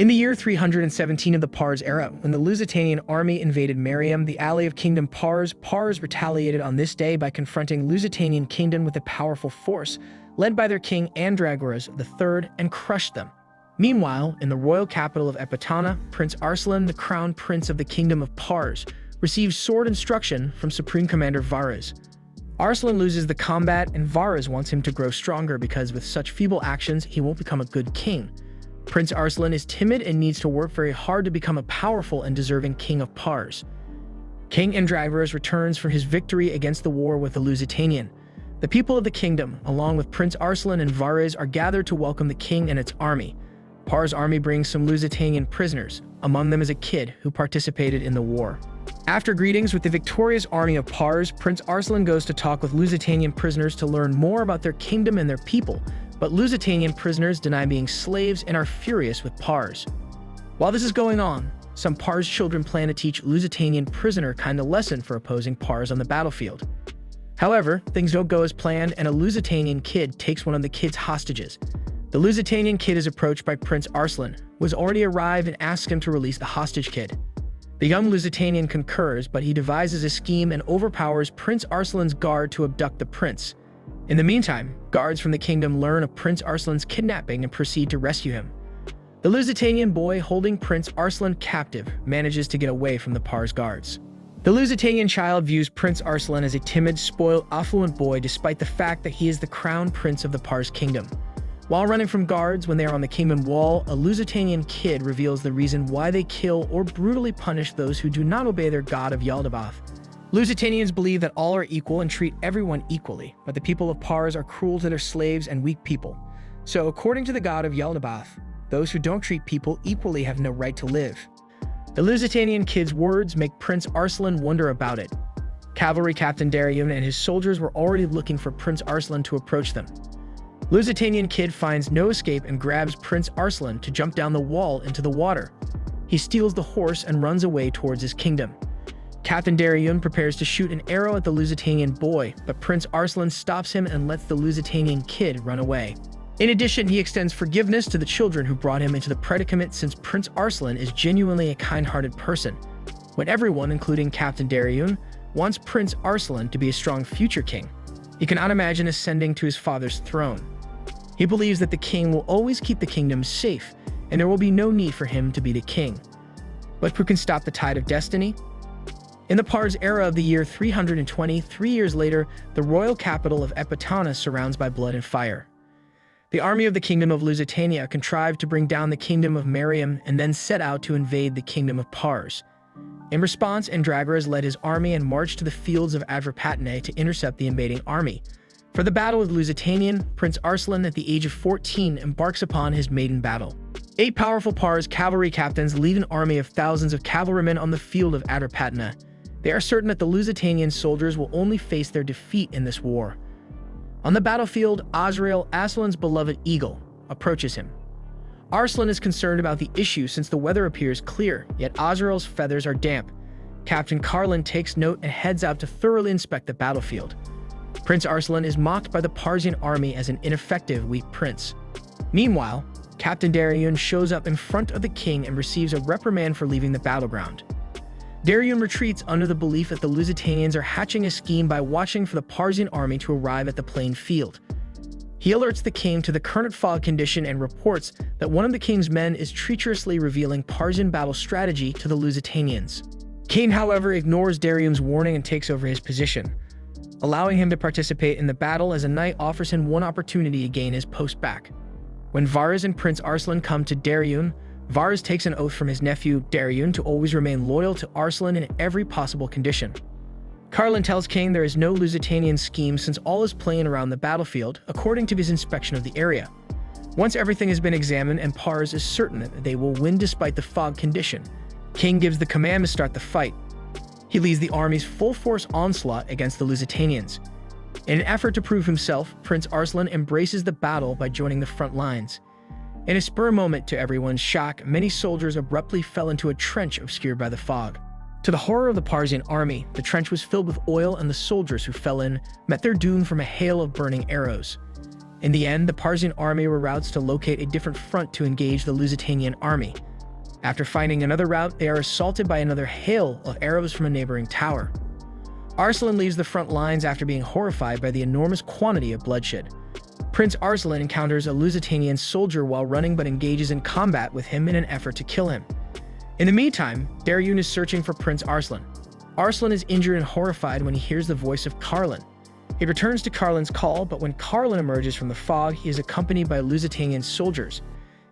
In the year 317 of the Pars era, when the Lusitanian army invaded Marium, the ally of Kingdom Pars, Pars retaliated on this day by confronting Lusitanian kingdom with a powerful force, led by their king Andragoras III, and crushed them. Meanwhile, in the royal capital of Epatana, Prince Arslan, the crown prince of the kingdom of Pars, receives sword instruction from Supreme Commander Varus. Arslan loses the combat, and Varus wants him to grow stronger because with such feeble actions, he won't become a good king. Prince Arslan is timid and needs to work very hard to become a powerful and deserving king of Pars. King Andragoras returns from his victory against the war with the Lusitanian. The people of the kingdom, along with Prince Arslan and Varus, are gathered to welcome the king and its army. Pars' army brings some Lusitanian prisoners. Among them is a kid who participated in the war. After greetings with the victorious army of Pars, Prince Arslan goes to talk with Lusitanian prisoners to learn more about their kingdom and their people, but Lusitanian prisoners deny being slaves and are furious with Pars. While this is going on, some Pars children plan to teach Lusitanian prisoner a lesson for opposing Pars on the battlefield. However, things don't go as planned, and a Lusitanian kid takes one of the kids hostages. The Lusitanian kid is approached by Prince Arslan, who has already arrived, and asks him to release the hostage kid. The young Lusitanian concurs, but he devises a scheme and overpowers Prince Arslan's guard to abduct the prince. In the meantime, guards from the kingdom learn of Prince Arslan's kidnapping and proceed to rescue him. The Lusitanian boy holding Prince Arslan captive manages to get away from the Pars guards. The Lusitanian child views Prince Arslan as a timid, spoiled, affluent boy despite the fact that he is the crown prince of the Pars kingdom. While running from guards when they are on the kingdom wall, a Lusitanian kid reveals the reason why they kill or brutally punish those who do not obey their god of Yaldabaoth. Lusitanians believe that all are equal and treat everyone equally, but the people of Pars are cruel to their slaves and weak people. So, according to the god of Yaldabaoth, those who don't treat people equally have no right to live. The Lusitanian kid's words make Prince Arslan wonder about it. Cavalry Captain Dariun and his soldiers were already looking for Prince Arslan to approach them. Lusitanian kid finds no escape and grabs Prince Arslan to jump down the wall into the water. He steals the horse and runs away towards his kingdom. Captain Dariun prepares to shoot an arrow at the Lusitanian boy, but Prince Arslan stops him and lets the Lusitanian kid run away. In addition, he extends forgiveness to the children who brought him into the predicament, since Prince Arslan is genuinely a kind-hearted person. When everyone, including Captain Dariun, wants Prince Arslan to be a strong future king, he cannot imagine ascending to his father's throne. He believes that the king will always keep the kingdom safe, and there will be no need for him to be the king. But who can stop the tide of destiny? In the Pars era of the year 320, 3 years later, the royal capital of Epatana surrounds by blood and fire. The army of the kingdom of Lusitania contrived to bring down the kingdom of Marium and then set out to invade the kingdom of Pars. In response, Andragoras led his army and marched to the fields of Adrepatene to intercept the invading army. For the battle with Lusitanian, Prince Arslan, at the age of 14, embarks upon his maiden battle. 8 powerful Pars cavalry captains lead an army of thousands of cavalrymen on the field of Adrepatene. They are certain that the Lusitanian soldiers will only face their defeat in this war. On the battlefield, Azrael, Arslan's beloved eagle, approaches him. Arslan is concerned about the issue since the weather appears clear, yet Azrael's feathers are damp. Captain Carlin takes note and heads out to thoroughly inspect the battlefield. Prince Arslan is mocked by the Parsian army as an ineffective, weak prince. Meanwhile, Captain Dariun shows up in front of the king and receives a reprimand for leaving the battleground. Dariun retreats under the belief that the Lusitanians are hatching a scheme by watching for the Parsian army to arrive at the plain field. He alerts the king to the current fog condition and reports that one of the king's men is treacherously revealing Parsian battle strategy to the Lusitanians. King, however, ignores Dariun's warning and takes over his position, allowing him to participate in the battle as a knight offers him one opportunity to gain his post back. When Varus and Prince Arslan come to Dariun, Varus takes an oath from his nephew Dariun to always remain loyal to Arslan in every possible condition. Carlin tells King there is no Lusitanian scheme since all is plain around the battlefield, according to his inspection of the area. Once everything has been examined and Pars is certain that they will win despite the fog condition, King gives the command to start the fight. He leads the army's full-force onslaught against the Lusitanians. In an effort to prove himself, Prince Arslan embraces the battle by joining the front lines. In a spur moment to everyone's shock, many soldiers abruptly fell into a trench obscured by the fog. To the horror of the Parsian army, the trench was filled with oil, and the soldiers who fell in met their doom from a hail of burning arrows. In the end, the Parsian army reroutes to locate a different front to engage the Lusitanian army. After finding another route, they are assaulted by another hail of arrows from a neighboring tower. Arslan leaves the front lines after being horrified by the enormous quantity of bloodshed. Prince Arslan encounters a Lusitanian soldier while running but engages in combat with him in an effort to kill him. In the meantime, Dariun is searching for Prince Arslan. Arslan is injured and horrified when he hears the voice of Carlin. He returns to Carlin's call, but when Carlin emerges from the fog, he is accompanied by Lusitanian soldiers.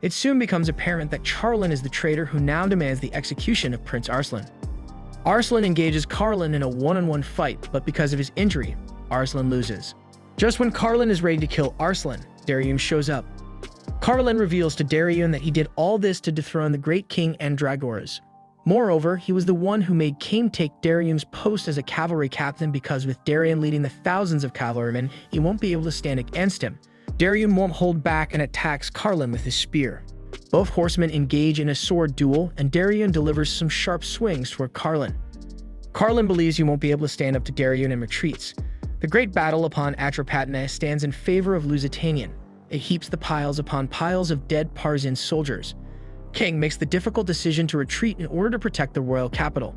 It soon becomes apparent that Carlin is the traitor who now demands the execution of Prince Arslan. Arslan engages Carlin in a one-on-one fight, but because of his injury, Arslan loses. Just when Carlin is ready to kill Arslan, Dariun shows up. Carlin reveals to Dariun that he did all this to dethrone the great king Andragoras. Moreover, he was the one who made Cain take Dariun's post as a cavalry captain because with Dariun leading the thousands of cavalrymen, he won't be able to stand against him. Dariun won't hold back and attacks Carlin with his spear. Both horsemen engage in a sword duel, and Dariun delivers some sharp swings toward Carlin. Carlin believes he won't be able to stand up to Dariun and retreats. The great battle upon Atropatene stands in favor of Lusitanian. It heaps the piles upon piles of dead Parsian soldiers. King makes the difficult decision to retreat in order to protect the royal capital.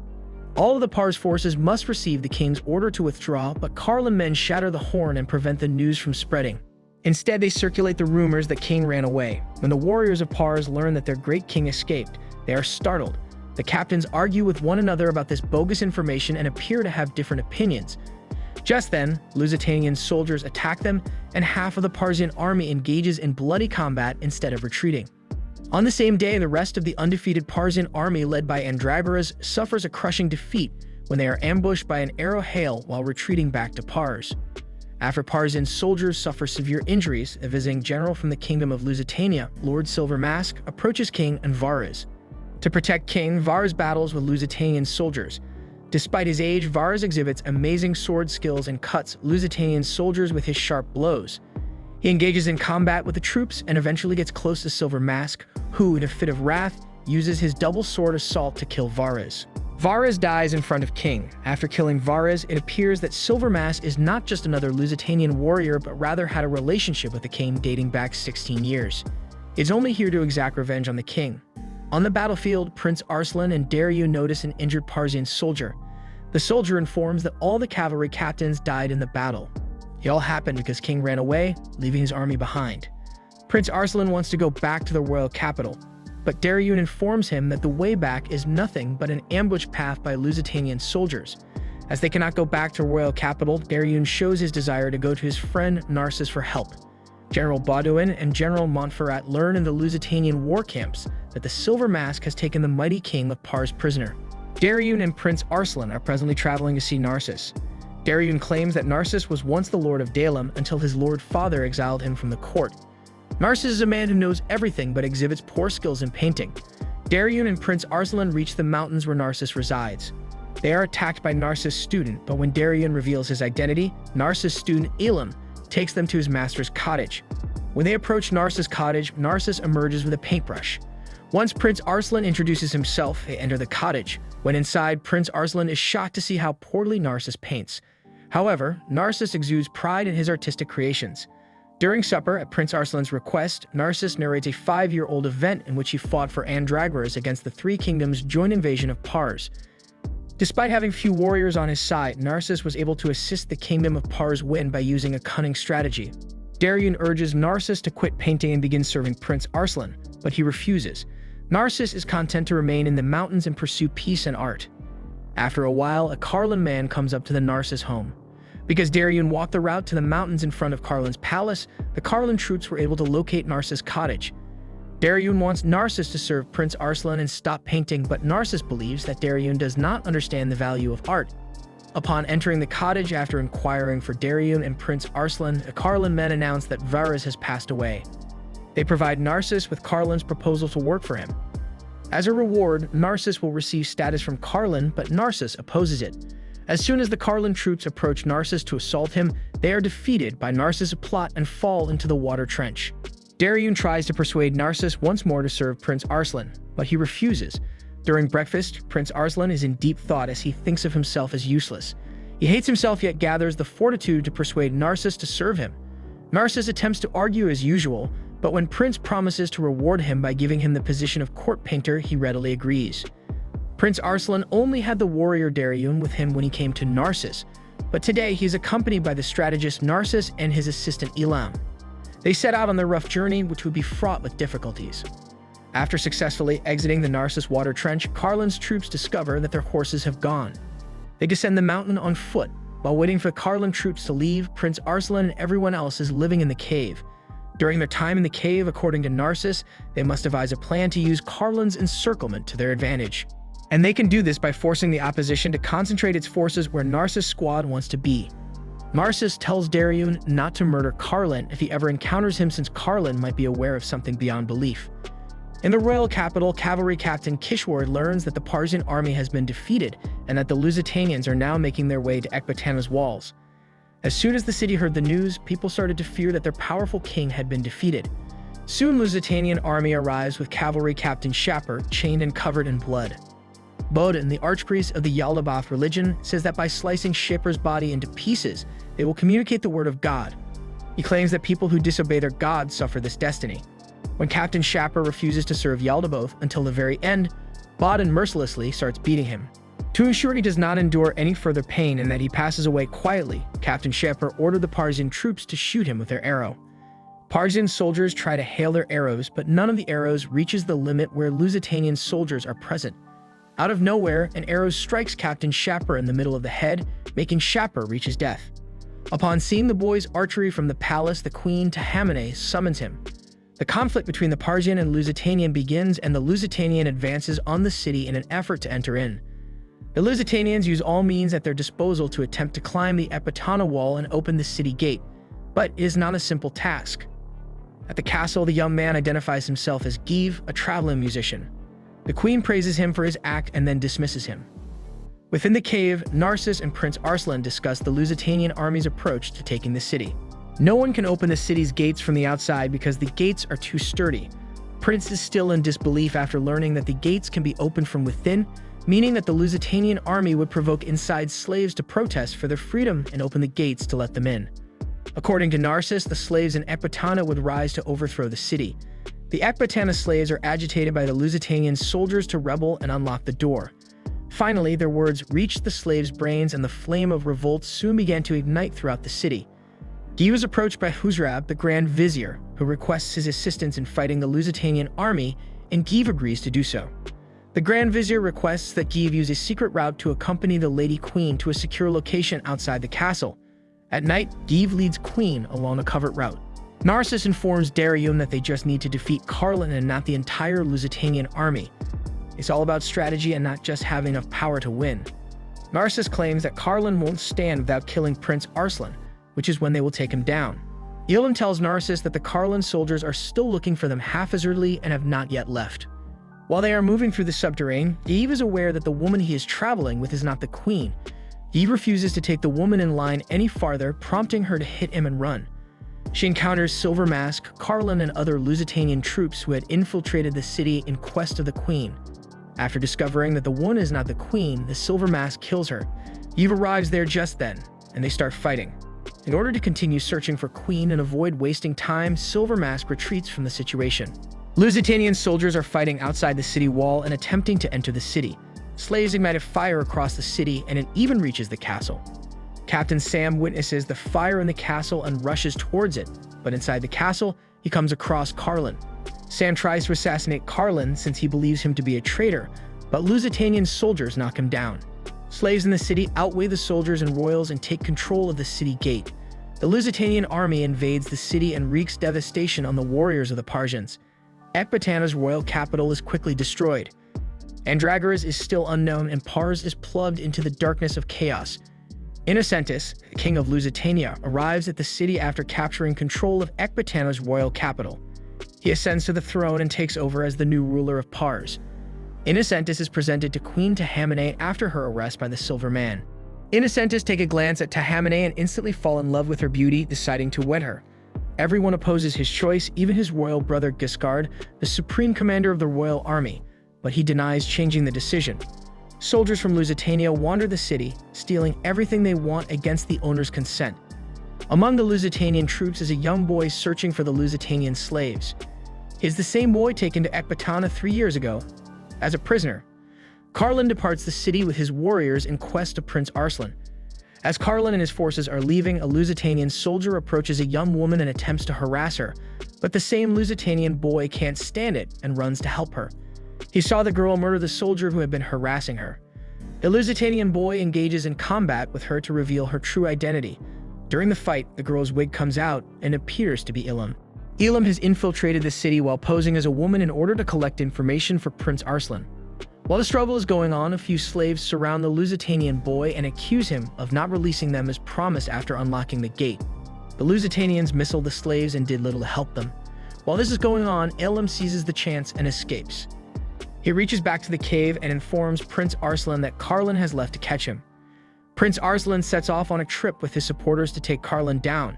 All of the Pars forces must receive the king's order to withdraw, but Carlin men shatter the horn and prevent the news from spreading. Instead, they circulate the rumors that King ran away. When the warriors of Pars learn that their great king escaped, they are startled. The captains argue with one another about this bogus information and appear to have different opinions. Just then, Lusitanian soldiers attack them, and half of the Parsian army engages in bloody combat instead of retreating. On the same day, the rest of the undefeated Parsian army led by Andragoras suffers a crushing defeat when they are ambushed by an arrow hail while retreating back to Pars. After Parsian soldiers suffer severe injuries, a visiting general from the kingdom of Lusitania, Lord Silver Mask, approaches King Varas. To protect King, Varas battles with Lusitanian soldiers. Despite his age, Varas exhibits amazing sword skills and cuts Lusitanian soldiers with his sharp blows. He engages in combat with the troops and eventually gets close to Silver Mask, who, in a fit of wrath, uses his double sword assault to kill Varas. Varas dies in front of King. After killing Varas, it appears that Silver Mask is not just another Lusitanian warrior, but rather had a relationship with the king dating back 16 years. It's only here to exact revenge on the king. On the battlefield, Prince Arslan and Dariun notice an injured Parsian soldier. The soldier informs that all the cavalry captains died in the battle. It all happened because King ran away, leaving his army behind. Prince Arslan wants to go back to the royal capital, but Dariun informs him that the way back is nothing but an ambush path by Lusitanian soldiers. As they cannot go back to royal capital, Dariun shows his desire to go to his friend Narcissus for help. General Baudouin and General Montferrat learn in the Lusitanian war camps that the Silver Mask has taken the mighty king of Pars prisoner. Dariun and Prince Arslan are presently traveling to see Narcissus. Dariun claims that Narcissus was once the lord of Dalim until his lord father exiled him from the court. Narcissus is a man who knows everything but exhibits poor skills in painting. Dariun and Prince Arslan reach the mountains where Narcissus resides. They are attacked by Narcissus' student, but when Dariun reveals his identity, Narcissus' student Elam takes them to his master's cottage. When they approach Narcissus' cottage, Narcissus emerges with a paintbrush. Once Prince Arslan introduces himself, they enter the cottage. When inside, Prince Arslan is shocked to see how poorly Narcissus paints. However, Narcissus exudes pride in his artistic creations. During supper, at Prince Arslan's request, Narcissus narrates a 5-year-old event in which he fought for Andragoras against the Three Kingdoms' joint invasion of Pars. Despite having few warriors on his side, Narcissus was able to assist the kingdom of Pars win by using a cunning strategy. Dariun urges Narcissus to quit painting and begin serving Prince Arslan, but he refuses. Narcissus is content to remain in the mountains and pursue peace and art. After a while, a Carlin man comes up to the Narcissus home. Because Dariun walked the route to the mountains in front of Carlin's palace, the Carlin troops were able to locate Narcissus' cottage. Dariun wants Narcissus to serve Prince Arslan and stop painting, but Narcissus believes that Dariun does not understand the value of art. Upon entering the cottage after inquiring for Dariun and Prince Arslan, the Carlin men announce that Varas has passed away. They provide Narcissus with Carlin's proposal to work for him. As a reward, Narcissus will receive status from Carlin, but Narcissus opposes it. As soon as the Carlin troops approach Narcissus to assault him, they are defeated by Narcissus' plot and fall into the water trench. Dariun tries to persuade Narcissus once more to serve Prince Arslan, but he refuses. During breakfast, Prince Arslan is in deep thought as he thinks of himself as useless. He hates himself yet gathers the fortitude to persuade Narcissus to serve him. Narcissus attempts to argue as usual, But when Prince promises to reward him by giving him the position of court painter, he readily agrees. Prince Arslan only had the warrior Darius with him when he came to Narcissus, but today he is accompanied by the strategist Narcissus and his assistant Elam. They set out on their rough journey, which would be fraught with difficulties. After successfully exiting the Narcissus water trench, Carlin's troops discover that their horses have gone. They descend the mountain on foot. While waiting for the Carlin troops to leave, Prince Arslan and everyone else is living in the cave. During their time in the cave, according to Narcissus, they must devise a plan to use Carlin's encirclement to their advantage. And they can do this by forcing the opposition to concentrate its forces where Narcissus' squad wants to be. Narcissus tells Darius not to murder Carlin if he ever encounters him, since Carlin might be aware of something beyond belief. In the royal capital, cavalry captain Kishwar learns that the Parsian army has been defeated and that the Lusitanians are now making their way to Ecbatana's walls. As soon as the city heard the news, people started to fear that their powerful king had been defeated. Soon, Lusitanian army arrives with cavalry captain Shapur, chained and covered in blood. Bodin, the archpriest of the Yaldabaoth religion, says that by slicing Shapur's body into pieces, they will communicate the word of God. He claims that people who disobey their god suffer this destiny. When Captain Shapur refuses to serve Yaldabaoth until the very end, Bodin mercilessly starts beating him. To ensure he does not endure any further pain and that he passes away quietly, Captain Shapur ordered the Parsian troops to shoot him with their arrow. Parsian soldiers try to hail their arrows, but none of the arrows reaches the limit where Lusitanian soldiers are present. Out of nowhere, an arrow strikes Captain Shapur in the middle of the head, making Shapur reach his death. Upon seeing the boy's archery from the palace, the queen Tahamane summons him. The conflict between the Parsian and Lusitanian begins, and the Lusitanian advances on the city in an effort to enter in. The Lusitanians use all means at their disposal to attempt to climb the Ecbatana wall and open the city gate, but it is not a simple task. At the castle, the young man identifies himself as Give, a traveling musician. The queen praises him for his act and then dismisses him. Within the cave, Narcissus and Prince Arslan discuss the Lusitanian army's approach to taking the city. No one can open the city's gates from the outside because the gates are too sturdy. Prince is still in disbelief after learning that the gates can be opened from within, meaning that the Lusitanian army would provoke inside slaves to protest for their freedom and open the gates to let them in. According to Narcissus, the slaves in Ecbatana would rise to overthrow the city. The Ecbatana slaves are agitated by the Lusitanian soldiers to rebel and unlock the door. Finally, their words reached the slaves' brains, and the flame of revolt soon began to ignite throughout the city. Give was approached by Huzrab, the Grand Vizier, who requests his assistance in fighting the Lusitanian army, and Give agrees to do so. The Grand Vizier requests that Give use a secret route to accompany the Lady Queen to a secure location outside the castle. At night, Give leads Queen along a covert route. Narcissus informs Darius that they just need to defeat Carlin and not the entire Lusitanian army. It's all about strategy and not just having enough power to win. Narcissus claims that Carlin won't stand without killing Prince Arslan, which is when they will take him down. Elam tells Narcissus that the Carlin soldiers are still looking for them haphazardly and have not yet left. While they are moving through the subterrane, Give is aware that the woman he is traveling with is not the queen. Give refuses to take the woman in line any farther, prompting her to hit him and run. She encounters Silver Mask, Carlin, and other Lusitanian troops who had infiltrated the city in quest of the queen. After discovering that the woman is not the queen, the Silver Mask kills her. Give arrives there just then, and they start fighting. In order to continue searching for Queen and avoid wasting time, Silver Mask retreats from the situation. Lusitanian soldiers are fighting outside the city wall and attempting to enter the city. Slaves ignite a fire across the city, and it even reaches the castle. Captain Sam witnesses the fire in the castle and rushes towards it, but inside the castle, he comes across Carlin. Sam tries to assassinate Carlin since he believes him to be a traitor, but Lusitanian soldiers knock him down. Slaves in the city outweigh the soldiers and royals and take control of the city gate. The Lusitanian army invades the city and wreaks devastation on the warriors of the Parsians. Ecbatana's royal capital is quickly destroyed. Andragoras is still unknown, and Pars is plugged into the darkness of chaos. Innocentus, king of Lusitania, arrives at the city after capturing control of Ecbatana's royal capital. He ascends to the throne and takes over as the new ruler of Pars. Innocentus is presented to Queen Tahamane after her arrest by the Silver Man. Innocentus takes a glance at Tahamane and instantly falls in love with her beauty, deciding to wed her. Everyone opposes his choice, even his royal brother Giscard, the supreme commander of the royal army, but he denies changing the decision. Soldiers from Lusitania wander the city, stealing everything they want against the owner's consent. Among the Lusitanian troops is a young boy searching for the Lusitanian slaves. He is the same boy taken to Ecbatana 3 years ago as a prisoner. Carlin departs the city with his warriors in quest of Prince Arslan. As Carlin and his forces are leaving, a Lusitanian soldier approaches a young woman and attempts to harass her, but the same Lusitanian boy can't stand it and runs to help her. He saw the girl murder the soldier who had been harassing her. The Lusitanian boy engages in combat with her to reveal her true identity. During the fight, the girl's wig comes out and appears to be Elam. Elam has infiltrated the city while posing as a woman in order to collect information for Prince Arslan. While the struggle is going on, a few slaves surround the Lusitanian boy and accuse him of not releasing them as promised after unlocking the gate. The Lusitanians missile the slaves and did little to help them. While this is going on, Elam seizes the chance and escapes. He reaches back to the cave and informs Prince Arslan that Carlin has left to catch him. Prince Arslan sets off on a trip with his supporters to take Carlin down.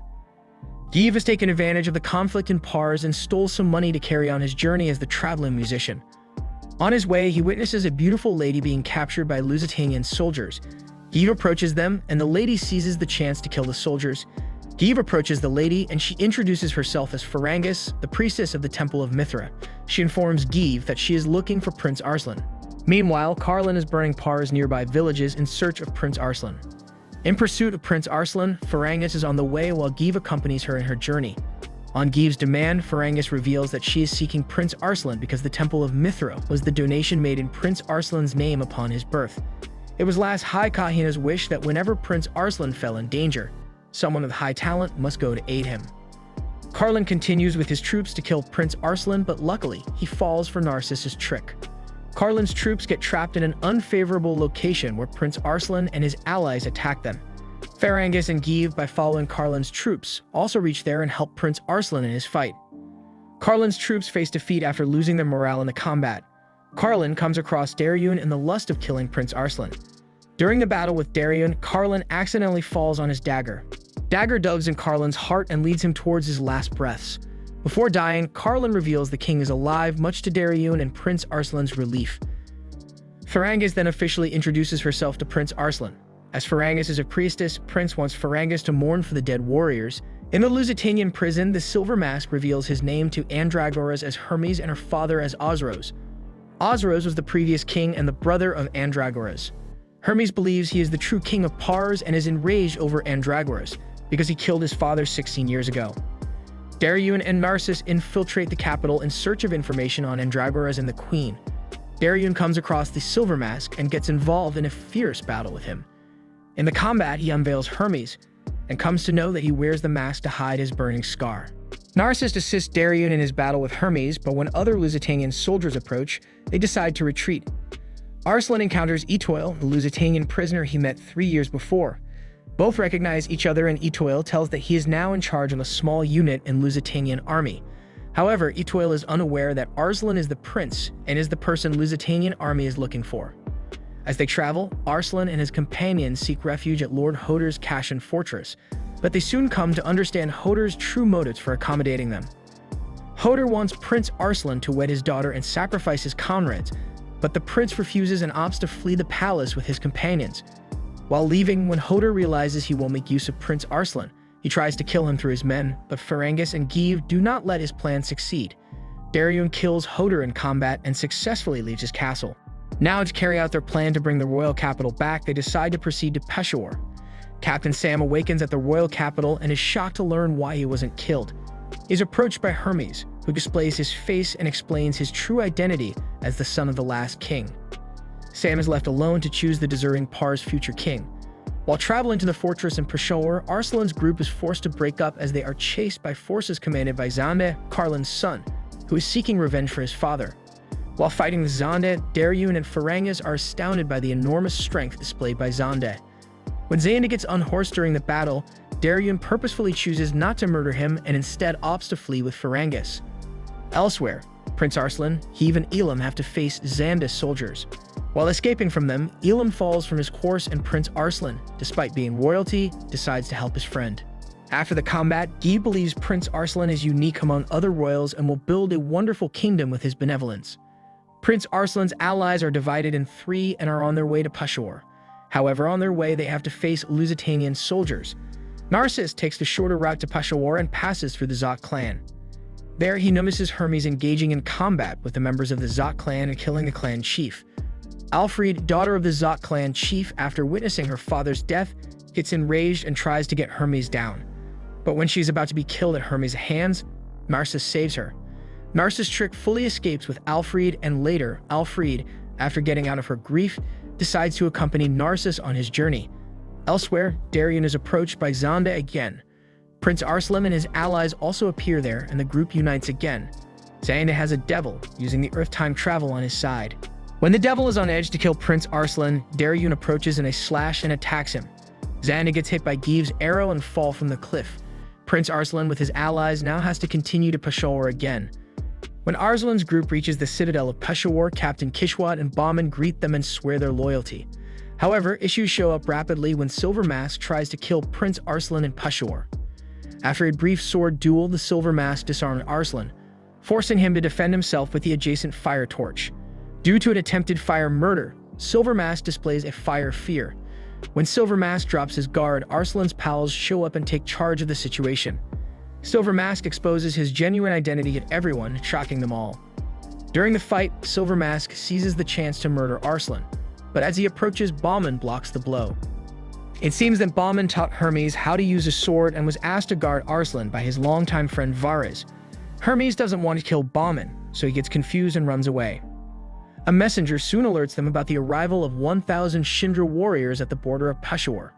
Giv has taken advantage of the conflict in Pars and stole some money to carry on his journey as the traveling musician. On his way, he witnesses a beautiful lady being captured by Lusitanian soldiers. Giv approaches them, and the lady seizes the chance to kill the soldiers. Giv approaches the lady, and she introduces herself as Farangus, the priestess of the Temple of Mithra. She informs Giv that she is looking for Prince Arslan. Meanwhile, Carlin is burning Pars nearby villages in search of Prince Arslan. In pursuit of Prince Arslan, Farangus is on the way while Giv accompanies her in her journey. On Giv's demand, Farangus reveals that she is seeking Prince Arslan because the Temple of Mithra was the donation made in Prince Arslan's name upon his birth. It was last High Kahina's wish that whenever Prince Arslan fell in danger, someone with high talent must go to aid him. Carlin continues with his troops to kill Prince Arslan, but luckily, he falls for Narcissus' trick. Carlin's troops get trapped in an unfavorable location where Prince Arslan and his allies attack them. Farangus and Giv, by following Carlin's troops, also reach there and help Prince Arslan in his fight. Carlin's troops face defeat after losing their morale in the combat. Carlin comes across Dariun in the lust of killing Prince Arslan. During the battle with Dariun, Carlin accidentally falls on his dagger. Dagger digs in Carlin's heart and leads him towards his last breaths. Before dying, Carlin reveals the king is alive, much to Dariun and Prince Arslan's relief. Farangus then officially introduces herself to Prince Arslan. As Farangus is a priestess, Prince wants Farangus to mourn for the dead warriors. In the Lusitanian prison, the Silver Mask reveals his name to Andragoras as Hermes and her father as Osros. Osros was the previous king and the brother of Andragoras. Hermes believes he is the true king of Pars and is enraged over Andragoras because he killed his father 16 years ago. Dariun and Narcissus infiltrate the capital in search of information on Andragoras and the queen. Dariun comes across the Silver Mask and gets involved in a fierce battle with him. In the combat, he unveils Hermes and comes to know that he wears the mask to hide his burning scar. Narcissus assists Dariun in his battle with Hermes, but when other Lusitanian soldiers approach, they decide to retreat. Arslan encounters Etoile, the Lusitanian prisoner he met 3 years before. Both recognize each other, and Etoile tells that he is now in charge of a small unit in Lusitanian army. However, Etoile is unaware that Arslan is the prince and is the person Lusitanian army is looking for. As they travel, Arslan and his companions seek refuge at Lord Hodor's Kashan fortress, but they soon come to understand Hodor's true motives for accommodating them. Hodor wants Prince Arslan to wed his daughter and sacrifice his comrades, but the prince refuses and opts to flee the palace with his companions. While leaving, when Hodor realizes he won't make use of Prince Arslan, he tries to kill him through his men, but Farangus and Giv do not let his plan succeed. Dariun kills Hodor in combat and successfully leaves his castle. Now, to carry out their plan to bring the royal capital back, they decide to proceed to Peshawar. Captain Sam awakens at the royal capital and is shocked to learn why he wasn't killed. He is approached by Hermes, who displays his face and explains his true identity as the son of the last king. Sam is left alone to choose the deserving Pars' future king. While traveling to the fortress in Peshawar, Arslan's group is forced to break up as they are chased by forces commanded by Zande, Carlin's son, who is seeking revenge for his father. While fighting with Zande, Dariun and Farangus are astounded by the enormous strength displayed by Zande. When Zande gets unhorsed during the battle, Dariun purposefully chooses not to murder him and instead opts to flee with Farangus. Elsewhere, Prince Arslan, Giv, and Elam have to face Zande's soldiers. While escaping from them, Elam falls from his horse and Prince Arslan, despite being royalty, decides to help his friend. After the combat, Giv believes Prince Arslan is unique among other royals and will build a wonderful kingdom with his benevolence. Prince Arslan's allies are divided in 3 and are on their way to Peshawar. However, on their way, they have to face Lusitanian soldiers. Narcissus takes the shorter route to Peshawar and passes through the Zot clan. There, he notices Hermes engaging in combat with the members of the Zot clan and killing the clan chief. Alfried, daughter of the Zot clan chief, after witnessing her father's death, gets enraged and tries to get Hermes down. But when she's about to be killed at Hermes' hands, Narcissus saves her. Narcissus' trick fully escapes with Alfried, and later, Alfried, after getting out of her grief, decides to accompany Narcissus on his journey. Elsewhere, Darien is approached by Zonda again. Prince Arslan and his allies also appear there, and the group unites again. Zonda has a devil, using the Earth time travel on his side. When the devil is on edge to kill Prince Arslan, Darien approaches in a slash and attacks him. Zonda gets hit by Give's arrow and falls from the cliff. Prince Arslan with his allies now has to continue to Peshawar again. When Arslan's group reaches the citadel of Peshawar, Captain Kishwat and Bahman greet them and swear their loyalty. However, issues show up rapidly when Silver Mask tries to kill Prince Arslan in Peshawar. After a brief sword duel, the Silver Mask disarmed Arslan, forcing him to defend himself with the adjacent fire torch. Due to an attempted fire murder, Silver Mask displays a fire fear. When Silver Mask drops his guard, Arslan's pals show up and take charge of the situation. Silver Mask exposes his genuine identity to everyone, shocking them all. During the fight, Silver Mask seizes the chance to murder Arslan, but as he approaches, Bahman blocks the blow. It seems that Bahman taught Hermes how to use a sword and was asked to guard Arslan by his longtime friend Varys. Hermes doesn't want to kill Bahman, so he gets confused and runs away. A messenger soon alerts them about the arrival of 1,000 Shindra warriors at the border of Peshawar.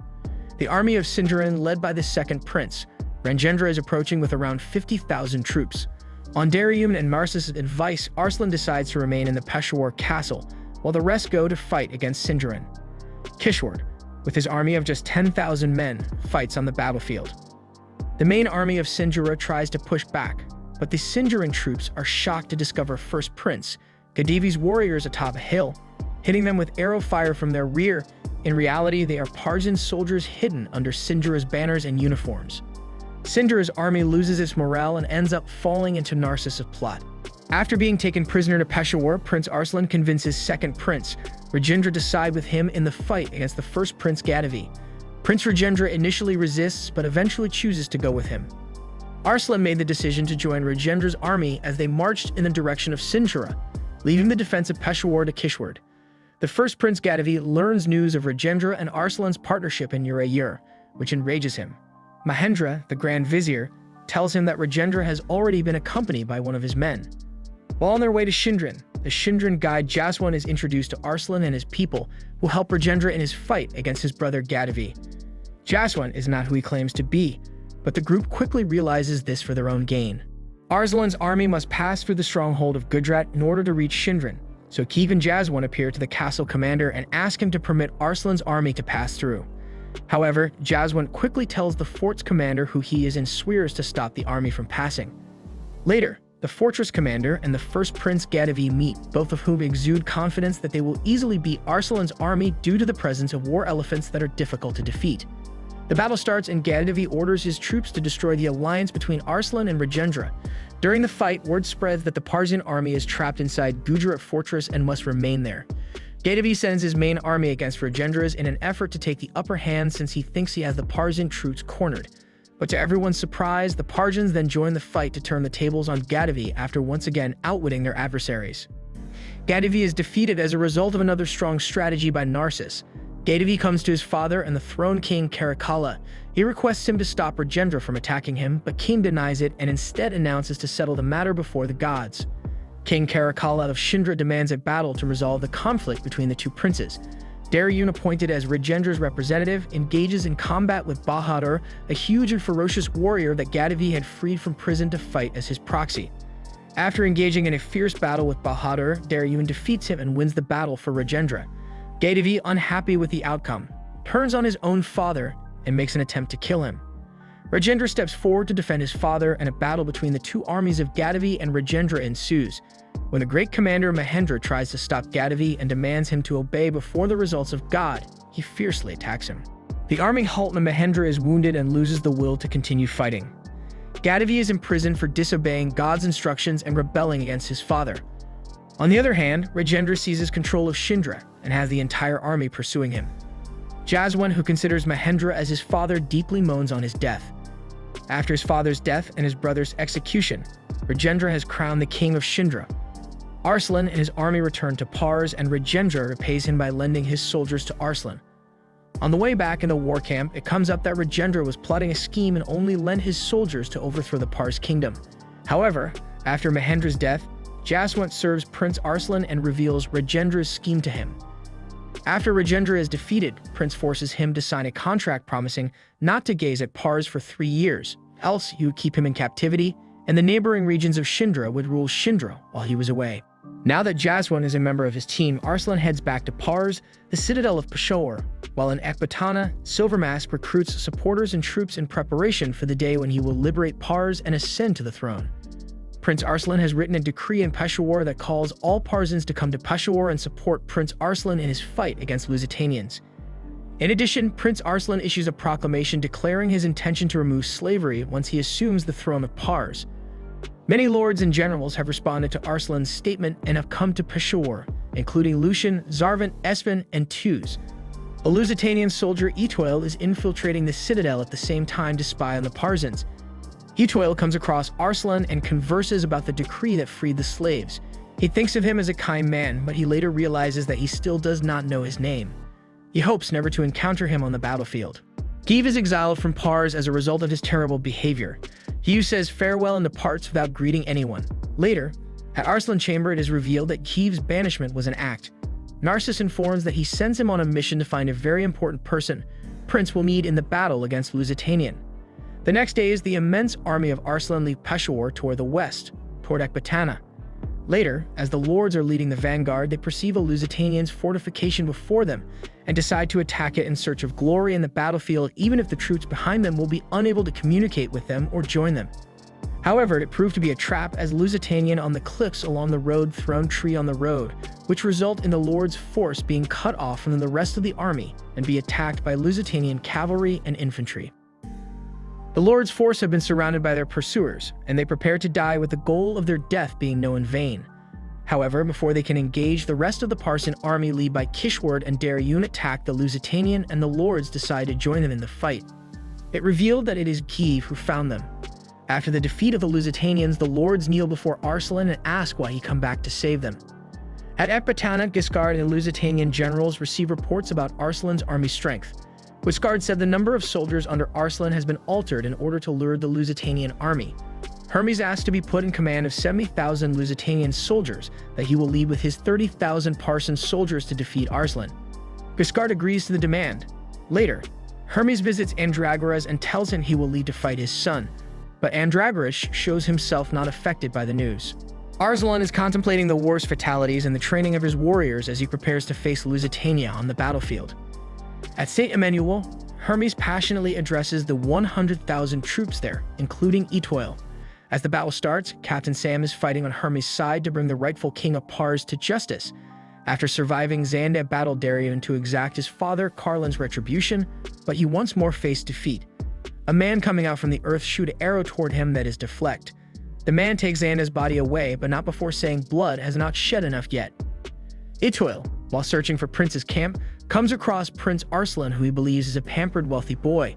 The army of Sindarin, led by the second prince, Ranjendra, is approaching with around 50,000 troops. On Darien and Narcissus' advice, Arslan decides to remain in the Peshawar castle, while the rest go to fight against Sindarin. Kishwat, with his army of just 10,000 men, fights on the battlefield. The main army of Sinjara tries to push back, but the Sindarin troops are shocked to discover First Prince Gadivi's warriors atop a hill, hitting them with arrow fire from their rear. In reality, they are Parjan soldiers hidden under Sinjara's banners and uniforms. Sinjara's army loses its morale and ends up falling into Narcissus' plot. After being taken prisoner to Peshawar, Prince Arslan convinces second prince Rajendra to side with him in the fight against the first Prince Gadavi. Prince Rajendra initially resists, but eventually chooses to go with him. Arslan made the decision to join Rajendra's army as they marched in the direction of Sinjara, leaving the defense of Peshawar to Kishwat. The first Prince Gadavi learns news of Rajendra and Arslan's partnership in Urayur, which enrages him. Mahendra, the Grand Vizier, tells him that Rajendra has already been accompanied by one of his men. While on their way to Shindran, the Shindran guide Jaswan is introduced to Arslan and his people, who help Rajendra in his fight against his brother Gadavi. Jaswan is not who he claims to be, but the group quickly realizes this for their own gain. Arslan's army must pass through the stronghold of Gudrat in order to reach Shindran, so Keev and Jaswan appear to the castle commander and ask him to permit Arslan's army to pass through. However, Jaswan quickly tells the fort's commander who he is and swears to stop the army from passing. Later, the fortress commander and the first Prince Gadavi meet, both of whom exude confidence that they will easily beat Arslan's army due to the presence of war elephants that are difficult to defeat. The battle starts and Gadavi orders his troops to destroy the alliance between Arslan and Rajendra. During the fight, word spreads that the Parjan army is trapped inside Gujarat fortress and must remain there. Gadavi sends his main army against Rajendra's in an effort to take the upper hand since he thinks he has the Parjan troops cornered. But to everyone's surprise, the Parjans then join the fight to turn the tables on Gadavi after once again outwitting their adversaries. Gadavi is defeated as a result of another strong strategy by Narcissus. Gadavi comes to his father and the throne king Karakala. He requests him to stop Rajendra from attacking him, but King denies it and instead announces to settle the matter before the gods. King Karakala of Shindra demands a battle to resolve the conflict between the two princes. Darien, appointed as Rajendra's representative, engages in combat with Bahadur, a huge and ferocious warrior that Gadavi had freed from prison to fight as his proxy. After engaging in a fierce battle with Bahadur, Darien defeats him and wins the battle for Rajendra. Gadavi, unhappy with the outcome, turns on his own father and makes an attempt to kill him. Rajendra steps forward to defend his father, and a battle between the two armies of Gadavi and Rajendra ensues. When the great commander Mahendra tries to stop Gadavi and demands him to obey before the results of God, he fiercely attacks him. The army halt and Mahendra is wounded and loses the will to continue fighting. Gadavi is imprisoned for disobeying God's instructions and rebelling against his father. On the other hand, Rajendra seizes control of Shindra and has the entire army pursuing him. Jaswan, who considers Mahendra as his father, deeply moans on his death. After his father's death and his brother's execution, Rajendra has crowned the king of Shindra. Arslan and his army return to Pars, and Rajendra repays him by lending his soldiers to Arslan. On the way back in the war camp, it comes up that Rajendra was plotting a scheme and only lent his soldiers to overthrow the Pars kingdom. However, after Mahendra's death, Jaswant serves Prince Arslan and reveals Rajendra's scheme to him. After Rajendra is defeated, Prince forces him to sign a contract promising not to gaze at Pars for 3 years, else he would keep him in captivity, and the neighboring regions of Shindra would rule Shindra while he was away. Now that Jaswan is a member of his team, Arslan heads back to Pars, the citadel of Peshawar, while in Ekbatana, Silver Mask recruits supporters and troops in preparation for the day when he will liberate Pars and ascend to the throne. Prince Arslan has written a decree in Peshawar that calls all Parsans to come to Peshawar and support Prince Arslan in his fight against Lusitanians. In addition, Prince Arslan issues a proclamation declaring his intention to remove slavery once he assumes the throne of Pars. Many lords and generals have responded to Arslan's statement and have come to Peshawar, including Lucian, Zarvant, Espen, and Tuz. A Lusitanian soldier, Etoile, is infiltrating the citadel at the same time to spy on the Parsans. Etoile comes across Arslan and converses about the decree that freed the slaves. He thinks of him as a kind man, but he later realizes that he still does not know his name. He hopes never to encounter him on the battlefield. Give is exiled from Pars as a result of his terrible behavior. Give says farewell and departs without greeting anyone. Later, at Arslan Chamber, it is revealed that Giv's banishment was an act. Narcissus informs that he sends him on a mission to find a very important person Prince will meet in the battle against Lusitanian. The next day, the immense army of Arslan leave Peshawar toward the west, toward Ekbatana. Later, as the lords are leading the vanguard, they perceive a Lusitanian's fortification before them and decide to attack it in search of glory in the battlefield, even if the troops behind them will be unable to communicate with them or join them. However, it proved to be a trap, as Lusitanian on the cliffs along the road thrown tree on the road, which result in the lord's force being cut off from the rest of the army and be attacked by Lusitanian cavalry and infantry. The lord's force have been surrounded by their pursuers, and they prepare to die, with the goal of their death being known in vain. However, before they can engage, the rest of the Parsan army, led by Kishward and Daryun, attack the Lusitanian, and the lords decide to join them in the fight. It revealed that it is Give who found them. After the defeat of the Lusitanians, the lords kneel before Arslan and ask why he come back to save them. At Ekbatana, Giscard and the Lusitanian generals receive reports about Arslan's army strength. Giscard said the number of soldiers under Arslan has been altered in order to lure the Lusitanian army. Hermes asked to be put in command of 70,000 Lusitanian soldiers that he will lead with his 30,000 Parsan soldiers to defeat Arslan. Giscard agrees to the demand. Later, Hermes visits Andragoras and tells him he will lead to fight his son, but Andragoras shows himself not affected by the news. Arslan is contemplating the war's fatalities and the training of his warriors as he prepares to face Lusitania on the battlefield. At St. Emmanuel, Hermes passionately addresses the 100,000 troops there, including Etoile. As the battle starts, Captain Sam is fighting on Hermes' side to bring the rightful king of Pars to justice. After surviving, Xanda battled Daryun to exact his father Carlin's retribution, but he once more faced defeat. A man coming out from the earth shoots an arrow toward him that is deflect. The man takes Xanda's body away, but not before saying blood has not shed enough yet. Etoile, while searching for Prince's camp, comes across Prince Arslan, who he believes is a pampered, wealthy boy.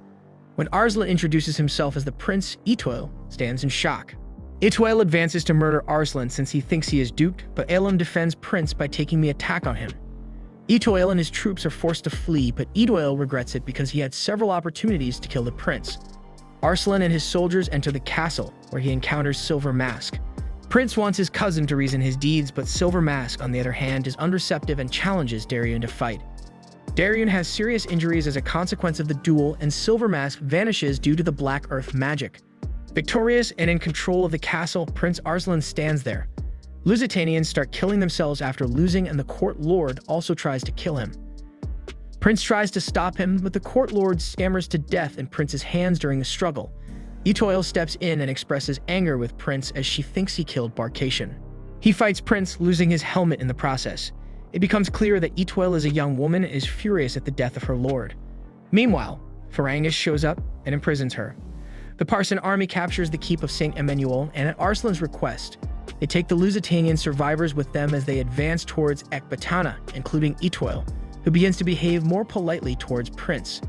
When Arslan introduces himself as the prince, Etoile stands in shock. Etoile advances to murder Arslan since he thinks he is duped, but Elam defends Prince by taking the attack on him. Etoile and his troops are forced to flee, but Etoile regrets it because he had several opportunities to kill the prince. Arslan and his soldiers enter the castle, where he encounters Silver Mask. Prince wants his cousin to reason his deeds, but Silver Mask, on the other hand, is unreceptive and challenges Daryun to fight. Daryun has serious injuries as a consequence of the duel, and Silver Mask vanishes due to the Black Earth magic. Victorious and in control of the castle, Prince Arslan stands there. Lusitanians start killing themselves after losing, and the court lord also tries to kill him. Prince tries to stop him, but the court lord stammers to death in Prince's hands during the struggle. Etoile steps in and expresses anger with Prince as she thinks he killed Barcation. He fights Prince, losing his helmet in the process. It becomes clear that Etoile is a young woman and is furious at the death of her lord. Meanwhile, Farangus shows up and imprisons her. The Parsan army captures the keep of St. Emmanuel, and at Arslan's request, they take the Lusitanian survivors with them as they advance towards Ekbatana, including Etoile, who begins to behave more politely towards Prince.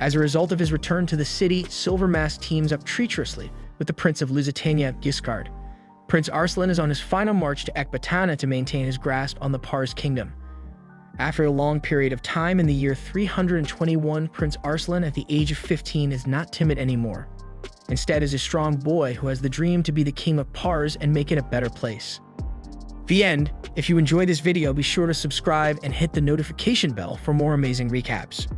As a result of his return to the city, Silver Mask teams up treacherously with the Prince of Lusitania, Giscard. Prince Arslan is on his final march to Ecbatana to maintain his grasp on the Pars kingdom. After a long period of time in the year 321, Prince Arslan, at the age of 15, is not timid anymore. Instead is a strong boy who has the dream to be the king of Pars and make it a better place. The end. If you enjoyed this video, be sure to subscribe and hit the notification bell for more amazing recaps.